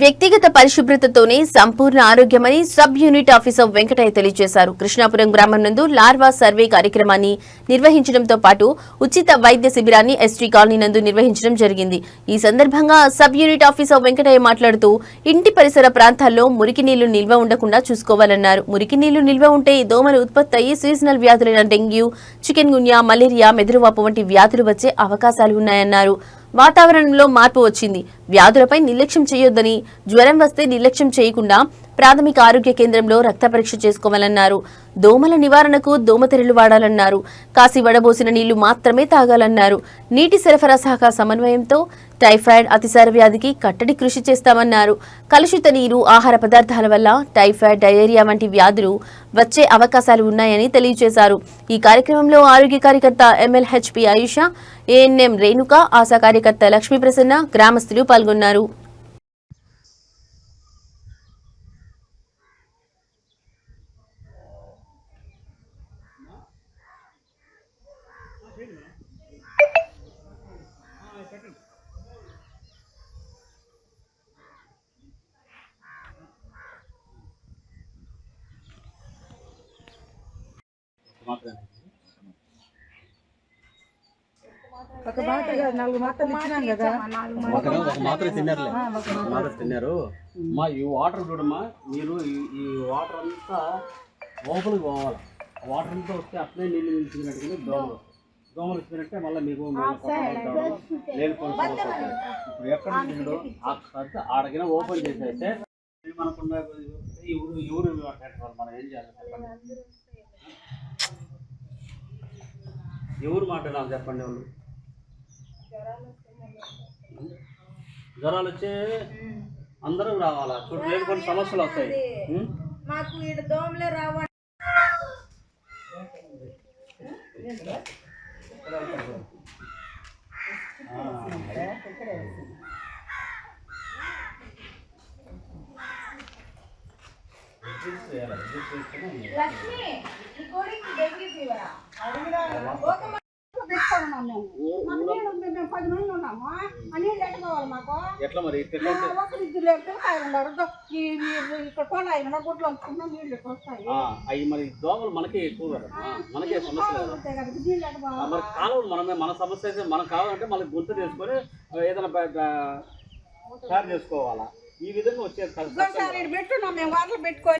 వ్యక్తిగత పరిశుభ్రతతోనే సంపూర్ణ ఆరోగ్యమని sub unit officer Venkataiah తెలియజేశారు. కృష్ణాపురం గ్రామం నందు లార్వా సర్వే కార్యక్రమాన్ని నిర్వహించడంతో పాటు ఉచిత వైద్య శిబిరాన్ని ఎస్టీ కాలనీ నందు నిర్వహించడం జరిగింది. ఈ సందర్భంగా సబ్ యూనిట్ ఆఫీసర్ వెంకటయ్య మాట్లాడుతూ ఇంటి పరిసర ప్రాంతాల్లో మురికి నీళ్లు నిల్వ ఉండకుండా చూసుకోవాలన్నారు. మురికి నీళ్లు నిల్వ ఉంటే దోమలు ఉత్పత్తి అయ్యి సీజనల్ వ్యాధులైన డెంగ్యూ, చికెన్ గున్యా, మలేరియా, మెదడువాపు వంటి వ్యాధులు వచ్చే అవకాశాలు ఉన్నాయన్నారు. వాతావరణంలో మార్పు వచ్చింది. వ్యాధులపై నిర్లక్ష్యం చేయొద్దని, జ్వరం వస్తే నిర్లక్ష్యం చేయకుండా ప్రాథమిక ఆరోగ్య కేంద్రంలో రక్త పరీక్ష చేసుకోవాలన్నారు. దోమల నివారణకు దోమతెరలు వాడాలన్నారు. కాసి వడబోసిన నీళ్లు మాత్రమే తాగాలన్నారు. నీటి సరఫరా శాఖ సమన్వయంతో టైఫాయిడ్, అతిసార వ్యాధికి కట్టడి కృషి చేస్తామన్నారు. కలుషిత నీరు, ఆహార పదార్థాల వల్ల టైఫాయిడ్, డయేరియా వంటి వ్యాధులు వచ్చే అవకాశాలు ఉన్నాయని తెలియజేశారు. ఈ కార్యక్రమంలో ఆరోగ్య కార్యకర్త MLHP ఆయుష, ANM రేణుక, ఆశా కార్యకర్త లక్ష్మీ ప్రసన్న, గ్రామస్తులు పాల్గొన్నారు. ఒక నాలుగు మాత్రలు ఇచ్చినాం కదా, ఒక మాత్రం తిన్నారు. మా ఈ వాటర్ చూడమ్మా, మీరు ఈ వాటర్ అంతా లోపలికి పోవాలి. వాటర్ అంతా వస్తే అట్లే నీళ్ళు నిలిచినట్టుగా దోమలు వచ్చినట్టే మళ్ళీ మీకు ఇప్పుడు ఎక్కడ తిన్నాడు ఆడకైనా ఓపెన్ చేసేస్తే మనకున్న ఎవరు మనం ఏం చేయాలి చెప్పండి. ఎవరు మాట్లాడాలి చెప్పండి. వాళ్ళు జ్వరాలు వచ్చే అందరూ రావాలా? చూడు లేదు, కొన్ని సమస్యలు వస్తాయి. మాకు ఈడ దోమలే రావాలి. ఎట్లా మరి ఇక్కడ అవి మరి దోమలు మనకే ఎక్కువ కదా, మనకే సమస్య కదా. మరి కాలువలు మనమే, మన సమస్య అయితే మనకు కావాలంటే మళ్ళీ గుంత చేసుకొని ఏదైనా తయారు చేసుకోవాలా. ఈ విధంగా వచ్చే పెట్టుకున్నాం మేము వాటర్ పెట్టుకొని